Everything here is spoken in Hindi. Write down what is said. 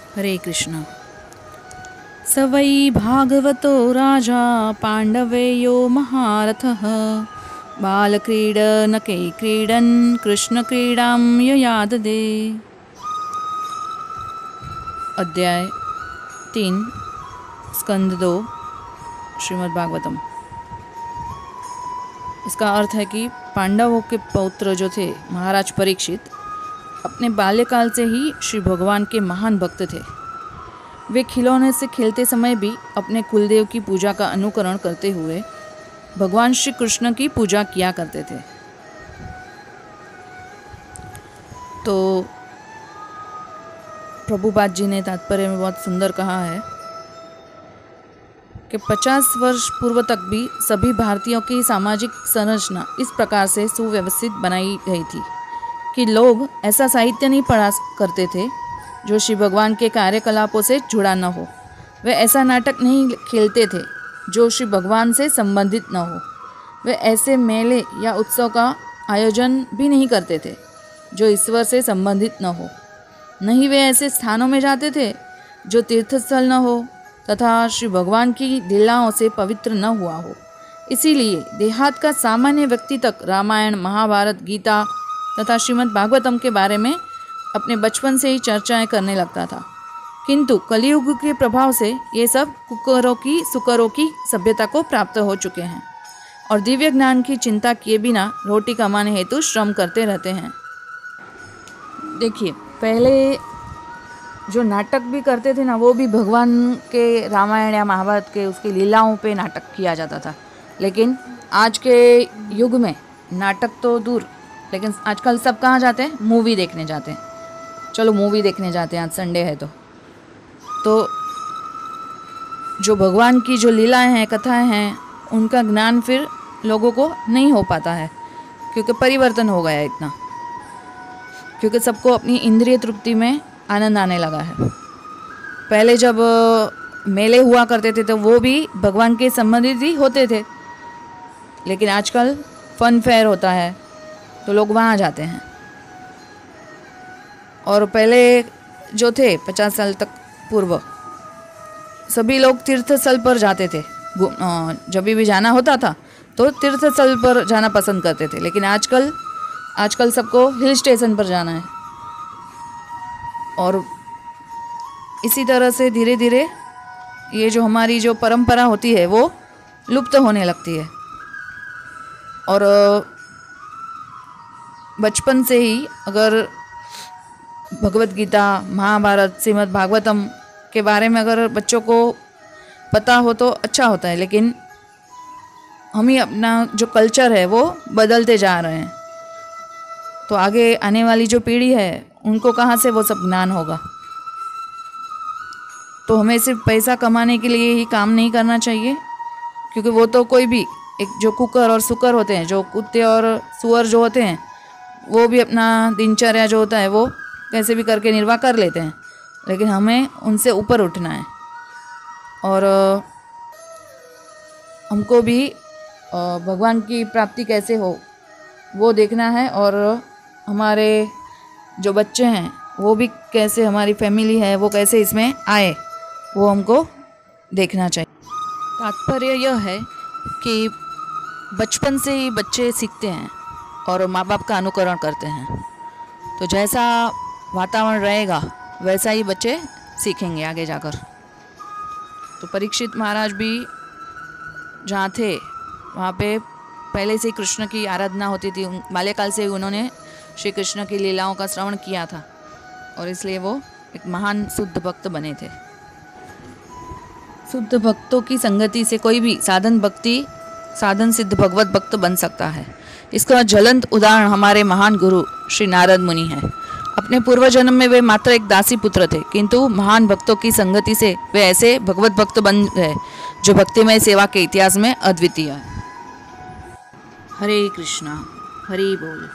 हरे कृष्ण। स वै भागवतो राजा पाण्डवेयो महारथः बालक्रीडनकै क्रीडन् कृष्णक्रीडां ययाददे। अध्याय 3 स्कंद 2 श्रीमद् भागवतम। इसका अर्थ है कि पांडवों के पौत्र जो थे महाराज परीक्षित अपने बाल्यकाल से ही श्री भगवान के महान भक्त थे। वे खिलौने से खेलते समय भी अपने कुलदेव की पूजा का अनुकरण करते हुए भगवान श्री कृष्ण की पूजा किया करते थे। तो प्रभुपाद जी ने तात्पर्य में बहुत सुंदर कहा है कि 50 वर्ष पूर्व तक भी सभी भारतीयों की सामाजिक संरचना इस प्रकार से सुव्यवस्थित बनाई गई थी कि लोग ऐसा साहित्य नहीं पढ़ा करते थे जो श्री भगवान के कार्यकलापों से जुड़ा न हो। वे ऐसा नाटक नहीं खेलते थे जो श्री भगवान से संबंधित न हो। वे ऐसे मेले या उत्सव का आयोजन भी नहीं करते थे जो ईश्वर से संबंधित न हो। नहीं वे ऐसे स्थानों में जाते थे जो तीर्थस्थल न हो तथा श्री भगवान की लीलाओं से पवित्र न हुआ हो। इसीलिए देहात का सामान्य व्यक्ति तक रामायण, महाभारत, गीता तथा श्रीमद् भागवतम के बारे में अपने बचपन से ही चर्चाएं करने लगता था। किंतु कलियुग के प्रभाव से ये सब सुकरों की सभ्यता को प्राप्त हो चुके हैं और दिव्य ज्ञान की चिंता किए बिना रोटी कमाने हेतु श्रम करते रहते हैं। देखिए, पहले जो नाटक भी करते थे ना, वो भी भगवान के रामायण या महाभारत के उसकी लीलाओं पे नाटक किया जाता था। लेकिन आज के युग में नाटक तो दूर, लेकिन आजकल सब कहाँ जाते हैं? मूवी देखने जाते हैं। चलो मूवी देखने जाते हैं, आज संडे है तो जो भगवान की जो लीलाएं हैं, कथाएं हैं, उनका ज्ञान फिर लोगों को नहीं हो पाता है क्योंकि परिवर्तन हो गया है इतना, क्योंकि सबको अपनी इंद्रिय तृप्ति में आनंद आने लगा है। पहले जब मेले हुआ करते थे तो वो भी भगवान के संबंधित ही होते थे, लेकिन आजकल फन फेयर होता है तो लोग वहाँ जाते हैं। और पहले जो थे 50 साल तक पूर्व सभी लोग तीर्थ स्थल पर जाते थे। जब भी जाना होता था तो तीर्थ स्थल पर जाना पसंद करते थे, लेकिन आजकल सबको हिल स्टेशन पर जाना है। और इसी तरह से धीरे धीरे ये जो हमारी जो परंपरा होती है वो लुप्त होने लगती है। और बचपन से ही अगर भगवत गीता, महाभारत, श्रीमद् भागवतम के बारे में अगर बच्चों को पता हो तो अच्छा होता है, लेकिन हम ही अपना जो कल्चर है वो बदलते जा रहे हैं। तो आगे आने वाली जो पीढ़ी है उनको कहाँ से वो सब ज्ञान होगा। तो हमें सिर्फ पैसा कमाने के लिए ही काम नहीं करना चाहिए, क्योंकि वो तो कोई भी एक जो कुकर और सुकर होते हैं, जो कुत्ते और सुअर जो होते हैं, वो भी अपना दिनचर्या जो होता है वो कैसे भी करके निर्वाह कर लेते हैं, लेकिन हमें उनसे ऊपर उठना है और हमको भी भगवान की प्राप्ति कैसे हो वो देखना है। और हमारे जो बच्चे हैं वो भी कैसे, हमारी फैमिली है वो कैसे इसमें आए, वो हमको देखना चाहिए। तात्पर्य यह है कि बचपन से ही बच्चे सीखते हैं और माँ बाप का अनुकरण करते हैं। तो जैसा वातावरण रहेगा वैसा ही बच्चे सीखेंगे आगे जाकर। तो परीक्षित महाराज भी जहाँ थे वहाँ पे पहले से ही कृष्ण की आराधना होती थी। बाल्यकाल से ही उन्होंने श्री कृष्ण की लीलाओं का श्रवण किया था और इसलिए वो एक महान शुद्ध भक्त बने थे। शुद्ध भक्तों की संगति से कोई भी साधन सिद्ध भगवत भक्त बन सकता है। इसका ज्वलंत उदाहरण हमारे महान गुरु श्री नारद मुनि है। अपने पूर्व जन्म में वे मात्र एक दासी पुत्र थे, किंतु महान भक्तों की संगति से वे ऐसे भगवत भक्त बन गए जो भक्तिमय सेवा के इतिहास में अद्वितीय है। हरे कृष्णा, हरि बोल।